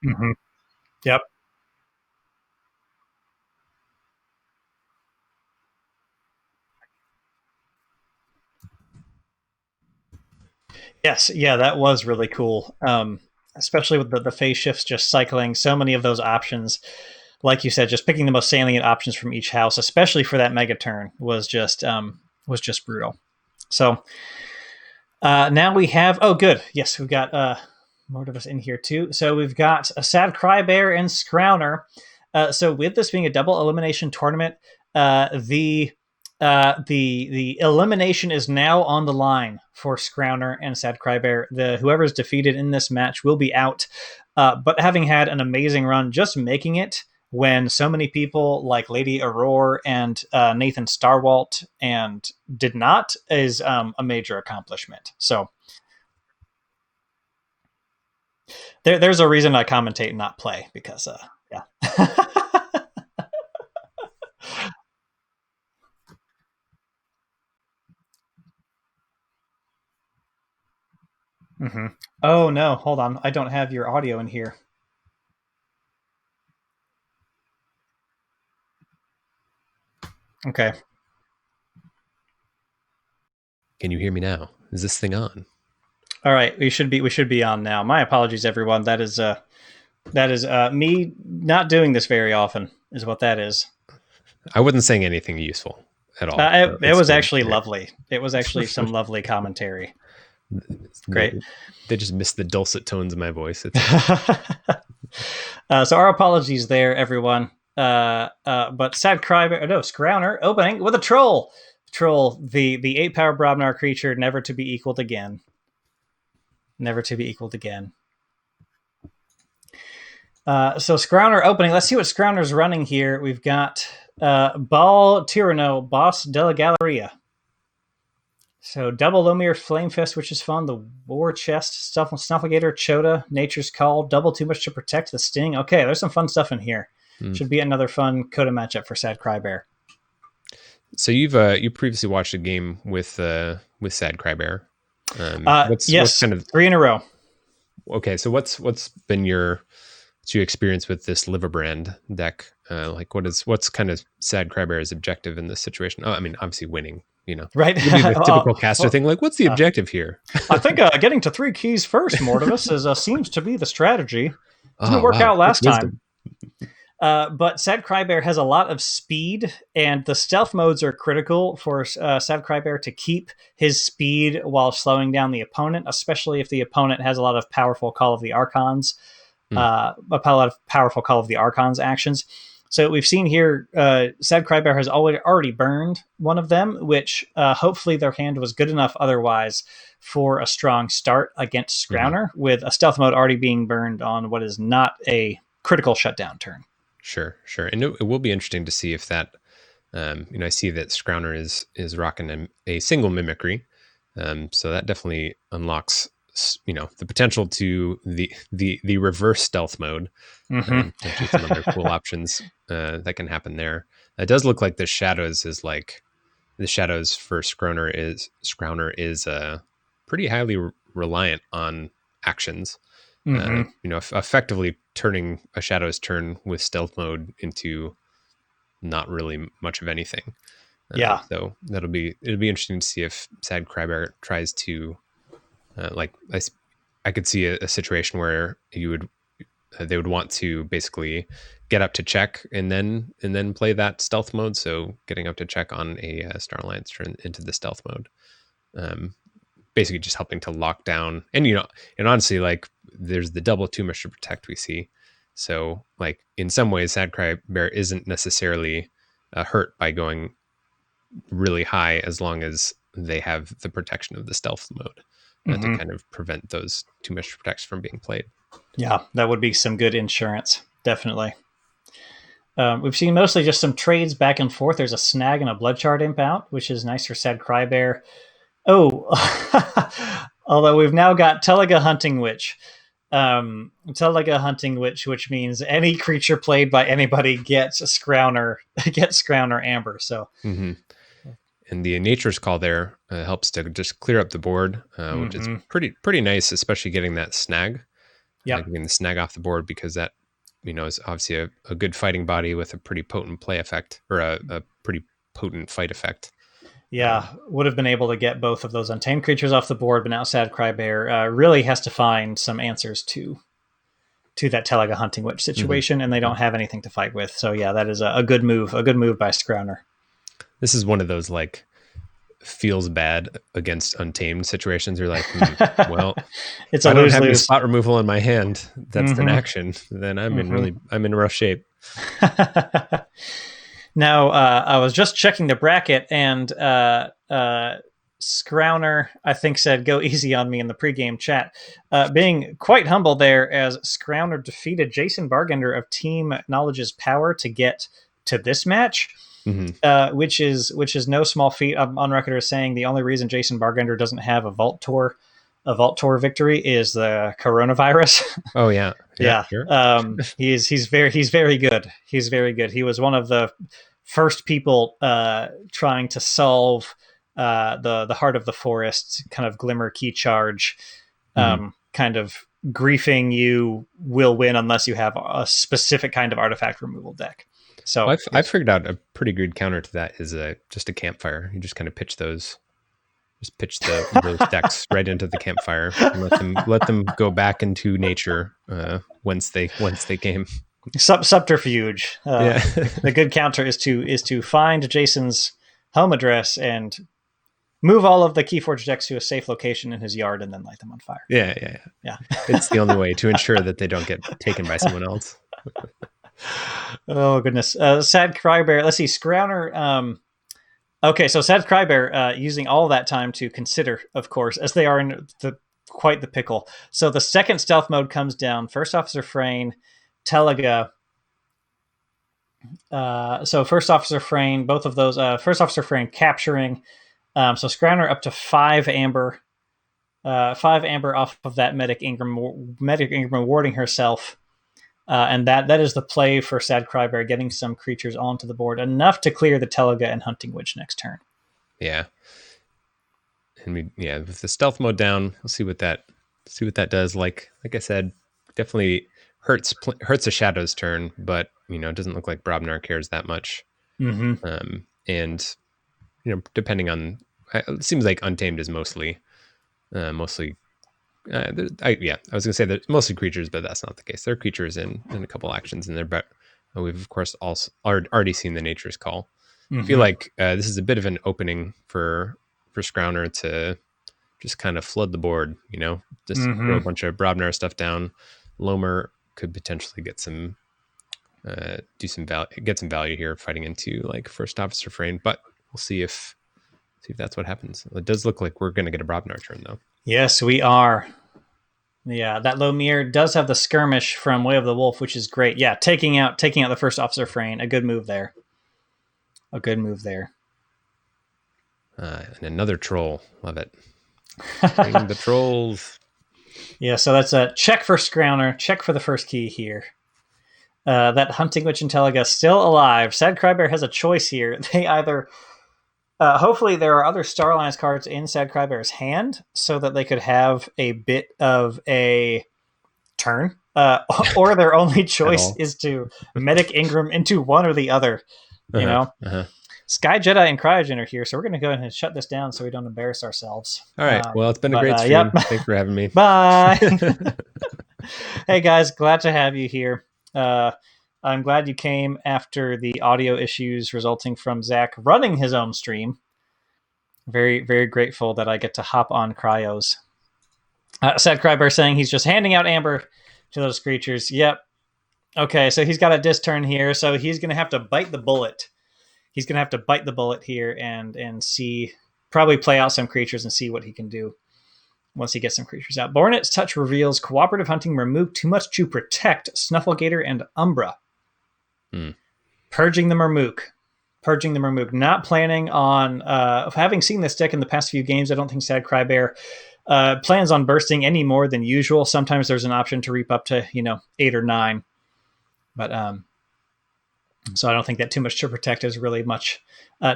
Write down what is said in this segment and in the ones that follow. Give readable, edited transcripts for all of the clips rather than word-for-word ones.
Mm-hmm. Yep. Yes. Yeah, that was really cool. Especially with the phase shifts, just cycling so many of those options. Like you said, just picking the most salient options from each house, especially for that mega turn, was just brutal. So now we have. Oh, good. Yes, we've got more of us in here too. So we've got a SadCryBear and Scrowner. So with this being a double elimination tournament, the elimination is now on the line for Scrowner and SadCryBear. The whoever is defeated in this match will be out. But having had an amazing run, just making it when so many people like Lady Aurora and Nathan Starwalt and did not is a major accomplishment. So there's a reason I commentate and not play because yeah. Mm-hmm. Oh no, hold on. I don't have your audio in here. Okay. Can you hear me now? Is this thing on? All right. We should be on now. My apologies, everyone. That is me not doing this very often. Is what that is. I wasn't saying anything useful at all. It was actually lovely. It was actually some lovely commentary. Great. They just missed the dulcet tones of my voice. So our apologies there, everyone. But SadCryBear, no, Scrowner opening with a troll. Troll, the 8-power Brobnar creature, never to be equaled again. Never to be equaled again. So Scrowner opening. Let's see what Scrowner's running here. We've got Ball Tyranno, Boss Della Galleria. So double Lomir Flamefest, which is fun. The War Chest, Snufflegator, Chota, Nature's Call, double Too Much to Protect, the Sting. Okay, there's some fun stuff in here. Should be another fun Coda matchup for SadCryBear. So you previously watched a game with SadCryBear. Yes, kind of 3 in a row. Okay, so what's been your experience with this Liverbrand deck? Like what's kind of SadCryBear's objective in this situation? Oh, I mean, obviously winning. Right? The typical caster thing. Like, what's the objective here? I think getting to 3 keys first, Mortimus, seems to be the strategy. Didn't work out last time. But SadCryBear has a lot of speed, and the stealth modes are critical for SadCryBear to keep his speed while slowing down the opponent, especially if the opponent has a lot of powerful Call of the Archons, a lot of powerful Call of the Archons actions. So we've seen here, SadCryBear has already burned one of them, which hopefully their hand was good enough otherwise for a strong start against Scrowner, with a stealth mode already being burned on what is not a critical shutdown turn. Sure. And it will be interesting to see if that, I see that Scrowner is rocking a single mimicry. So that definitely unlocks, the potential to the reverse stealth mode. Potentially some other cool options that can happen there. It does look like the shadows for Scrowner is pretty highly reliant on actions. Effectively turning a shadow's turn with stealth mode into not really much of anything. So it'll be interesting to see if SadCryBear tries to I could see a situation where they would want to basically get up to check and then play that stealth mode. So getting up to check on a Star Alliance turn into the stealth mode, basically just helping to lock down. And honestly, like there's the double Too Much to Protect we see. So like in some ways, SadCryBear isn't necessarily hurt by going really high as long as they have the protection of the stealth mode. To kind of prevent those Too Much to Protect from being played. Yeah, that would be some good insurance, definitely. We've seen mostly just some trades back and forth. There's a Snag and a Bloodshard Imp out, which is nice for SadCryBear. Oh, although we've now got Telega Hunting Witch. Telega Hunting Witch, which means any creature played by anybody gets Scrowner Amber. So. And the Nature's Call there helps to just clear up the board, which is pretty nice, especially getting that Snag. Yeah, getting the snag off the board, because that, is obviously a good fighting body with a pretty potent play effect, or a pretty potent fight effect. Yeah, would have been able to get both of those untamed creatures off the board, but now SadCryBear really has to find some answers to that Teliga Hunting Witch situation, and they don't have anything to fight with. So yeah, that is a good move by Scrowner. This is one of those like feels bad against Untamed situations. You're like, well, it's if I don't have any spot removal in my hand that's an action, then I'm in rough shape. Now, I was just checking the bracket, and Scrowner, I think, said, "Go easy on me" in the pregame chat, being quite humble there, as Scrowner defeated Jason Bargender of Team Knowledge's Power to get to this match. Which is no small feat. I'm on record as saying the only reason Jason Bargender doesn't have a Vault Tour victory is the coronavirus. Oh yeah. Sure. He's very good. He's very good. He was one of the first people trying to solve the Heart of the Forest kind of Glimmer key charge, kind of griefing you will win unless you have a specific kind of artifact removal deck. So I figured out a pretty good counter to that is just a campfire. You just kind of pitch those decks right into the campfire and let them go back into nature once they came. Subterfuge. The good counter is to find Jason's home address and move all of the KeyForge decks to a safe location in his yard and then light them on fire. Yeah. It's the only way to ensure that they don't get taken by someone else. Oh goodness. SadCryBear. Let's see. Scrowner. Okay, so SadCryBear using all that time to consider, of course, as they are in quite the pickle. So the second stealth mode comes down. First Officer Frayne, Teliga. So First Officer Frayne, both of those. First Officer Frayne capturing. So Scrowner up to 5 amber. 5 amber off of that Medic Ingram warding herself. And that is the play for SadCryBear, getting some creatures onto the board, enough to clear the Teliga and Hunting Witch next turn. Yeah. And with the stealth mode down, we'll see what that does. Like I said, definitely hurts a Shadow's turn, but it doesn't look like Brobnar cares that much. And depending on, it seems like Untamed is mostly. I was gonna say that mostly creatures, but that's not the case. There are creatures in a couple actions in there, but we've of course also already seen the Nature's Call. I feel like this is a bit of an opening for Scrowner to just kind of flood the board. Just throw a bunch of Brobnar stuff down. Lomer could potentially get some value here, fighting into like First Officer Frayne, but we'll see if that's what happens. It does look like we're going to get a Brobnar turn though. Yes, we are. Yeah, that Lomir does have the skirmish from Way of the Wolf, which is great. Yeah, taking out the First Officer Frayne, a good move there. And another troll, love it. Bring the trolls. Yeah, so that's a check for Scrowner, check for the first key here. That Hunting Witch and Teliga still alive. SadCryBear has a choice here. They either... hopefully there are other Star Alliance cards in SadCryBear's hand so that they could have a bit of a turn, or their only choice is to Medic Ingram into one or the other. Sky Jedi and Cryogen are here, so we're going to go ahead and shut this down so we don't embarrass ourselves. All right. Well, it's been a great stream. Yep. Thanks for having me. Bye. Hey guys, glad to have you here. I'm glad you came after the audio issues resulting from Zach running his own stream. Very, very grateful that I get to hop on Cryos. SadCryBear saying he's just handing out amber to those creatures. Yep. Okay, so he's got a disc turn here, so he's going to have to bite the bullet. He's going to have to bite the bullet here and see, probably play out some creatures and see what he can do once he gets some creatures out. Bornet's Touch reveals cooperative hunting, remove too much to protect Snufflegator and Umbra. Purging the Murmook. Not planning on, having seen this deck in the past few games, I don't think SadCryBear plans on bursting any more than usual. Sometimes there's an option to reap up to, 8 or 9. But, so I don't think that too much to protect is really much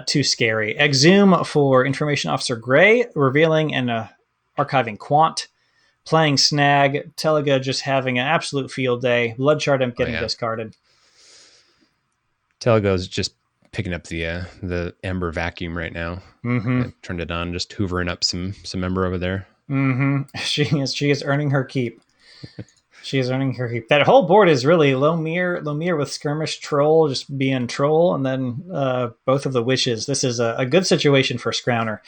too scary. Exhume for Information Officer Gray, revealing and archiving Quant. playing Snag, Telega just having an absolute field day, Blood Shard Imp getting discarded. Telego's just picking up the Ember vacuum right now. Turned it on, just hoovering up some Ember over there. She is earning her keep. She is earning her keep. That whole board is really Lomir with Skirmish Troll just being Troll, and then both of the Wishes. This is a good situation for Scrowner.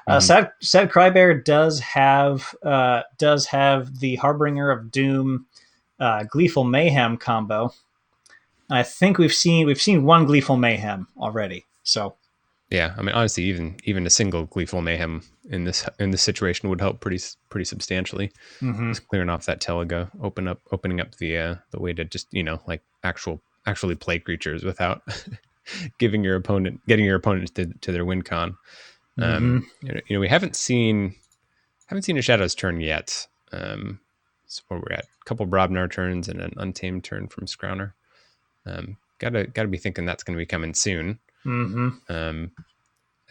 SadCryBear does have the Harbinger of Doom, Gleeful Mayhem combo. I think we've seen one Gleeful Mayhem already. So yeah, I mean, honestly, even a single Gleeful Mayhem in this situation would help pretty substantially. Just clearing off that Telega, opening up the way to just actually play creatures without getting your opponent to their win con. We haven't seen a Shadows turn yet. So where we're at, a couple Brobnar turns and an Untamed turn from Scrowner. Gotta be thinking that's going to be coming soon. I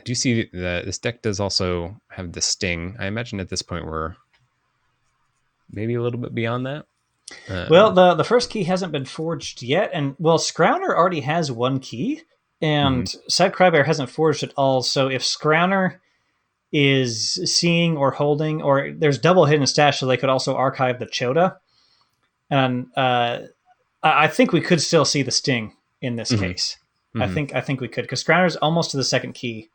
do see that this deck does also have the Sting. I imagine at this point we're maybe a little bit beyond that. Well, the first key hasn't been forged yet, and Scrowner already has one key, and SadCryBear hasn't forged it all. So if Scrowner is seeing or holding, or there's double hidden stash, so they could also archive the Chota, and I think we could still see the Sting in this case. I think we could, because Scrowner's almost to the second key.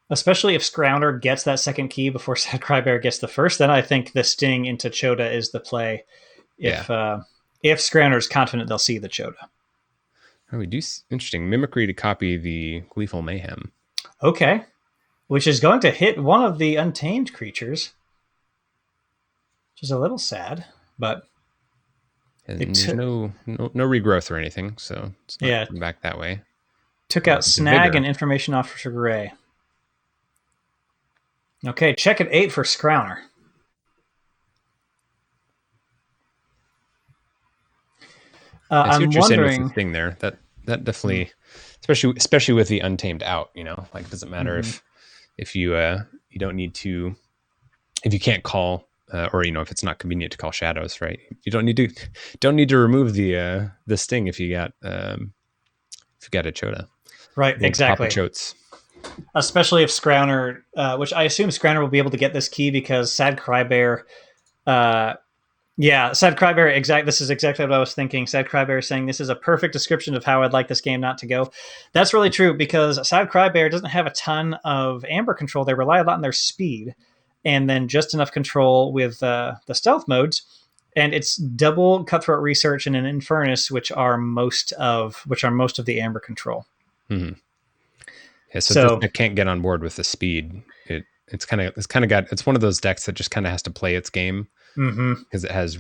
Especially if Scrowner gets that second key before SadCryBear gets the first, then I think the Sting into Chota is the play. If Scrowner's confident they'll see the Chota. Oh, we do interesting mimicry to copy the Gleeful Mayhem. Okay, which is going to hit one of the untamed creatures, which is a little sad, but. And there's no regrowth or anything, so it's not coming back that way. Took out Snag and Information Officer Gray. Okay, check at 8 for Scrowner. I'm wondering with the thing there. That definitely, especially with the Untamed out. It doesn't matter if you don't need to, if you can't call. Or if it's not convenient to call Shadows, right? You don't need to remove the Sting if you got a Chota, right? Exactly. Chotes. Especially if Scrowner, which I assume Scrowner will be able to get this key because SadCryBear, SadCryBear. This is exactly what I was thinking. SadCryBear is saying this is a perfect description of how I'd like this game not to go. That's really true because SadCryBear doesn't have a ton of Amber control. They rely a lot on their speed. And then just enough control with the stealth modes, and it's double Cutthroat Research and an Infernus, which are most of the Amber control. Yeah, so it can't get on board with the speed. It's one of those decks that just kind of has to play its game because it has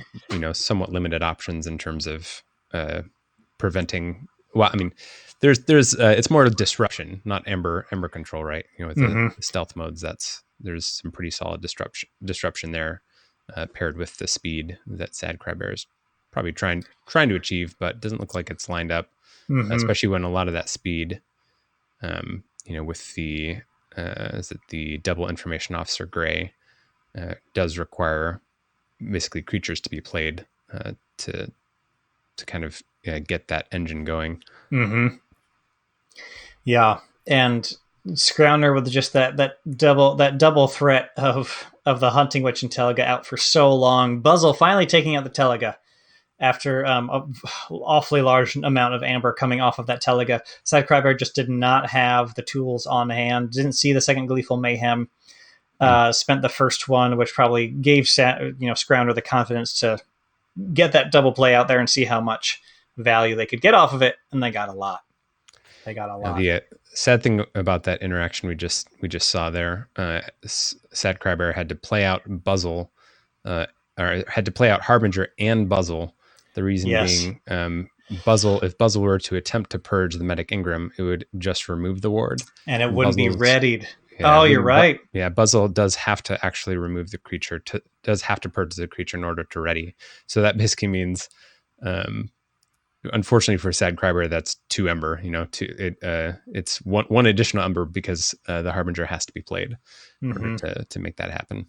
somewhat limited options in terms of preventing. Well, I mean, there's it's more of disruption, not Amber control, right? With the stealth modes, there's some pretty solid disruption there, paired with the speed that SadCryBear is probably trying to achieve, but doesn't look like it's lined up, especially when a lot of that speed, with the the double Information Officer Gray, does require basically creatures to be played to kind of get that engine going. Yeah, and Scrowner with just that double threat of the Hunting Witch and Telega out for so long. Buzzle finally taking out the Telega after an awfully large amount of Amber coming off of that Telega. SadCryBear just did not have the tools on hand. Didn't see the second Gleeful Mayhem. Spent the first one, which probably gave Scrowner the confidence to get that double play out there and see how much value they could get off of it, and they got a lot. The sad thing about that interaction we just saw there, SadCryBear had to play out Buzzle, or had to play out Harbinger and Buzzle. The reason being, Buzzle, if Buzzle were to attempt to purge the Medic Ingram, it would just remove the ward, and it wouldn't be readied. Yeah, you're right. Buzzle does have to actually remove the creature, does have to purge the creature in order to ready. So that basically means, unfortunately for SadCryBear, that's 2 Ember. It's one additional Ember because the Harbinger has to be played in order to make that happen.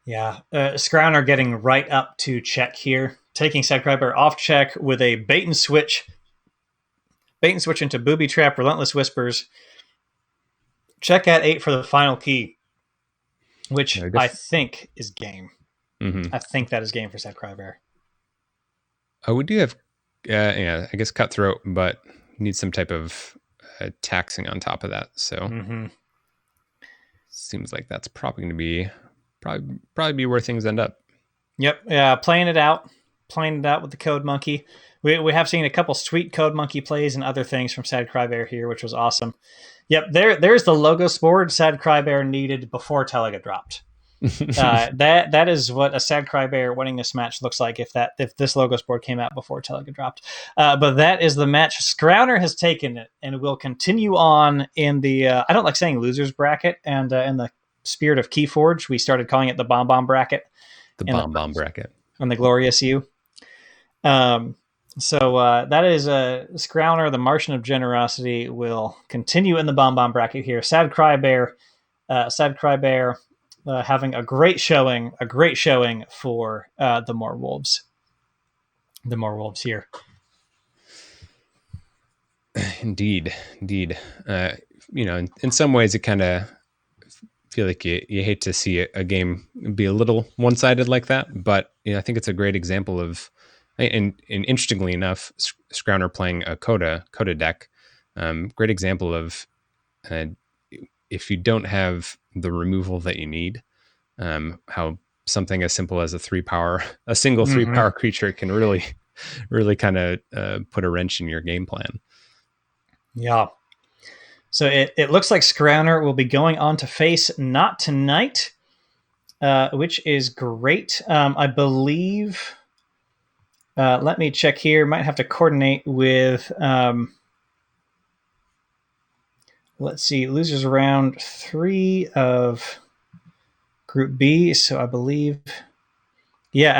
Yeah, Scrowner getting right up to check here, taking SadCryBear off check with a bait and switch into Booby Trap, Relentless Whispers. Check at 8 for the final key, which I think is game. Mm-hmm. I think that is game for SadCryBear. Oh, we do have, I guess Cutthroat, but need some type of taxing on top of that. So seems like that's probably going to be probably be where things end up. Yep. Yeah. Playing it out with the Code Monkey. We have seen a couple sweet Code Monkey plays and other things from SadCryBear here, which was awesome. Yep. There's the Logos board SadCryBear needed before Telega dropped. That is what a SadCryBear winning this match looks like if this Logos board came out before Telega dropped. But that is the match. Scrowner has taken it and will continue on in the I don't like saying losers bracket, and in the spirit of KeyForge, we started calling it the Bomb bracket. The Bomb bracket. On the Glorious U. So that is Scrowner, the Martian of Generosity, will continue in the Bomb bracket here. SadCryBear having a great showing for the More Wolves. The More Wolves here. Indeed. In some ways it kind of feel like you hate to see a game be a little one-sided like that, but I think it's a great example of, and interestingly enough, Scrowner playing a Coda deck, great example of if you don't have the removal that you need, how something as simple as a single 3-power creature can really kind of put a wrench in your game plan. Yeah. So it looks like Scrowner will be going on to face Not Tonight, which is great. I believe. Let me check here. Might have to coordinate with. Let's see. Losers round 3 of Group B. So I believe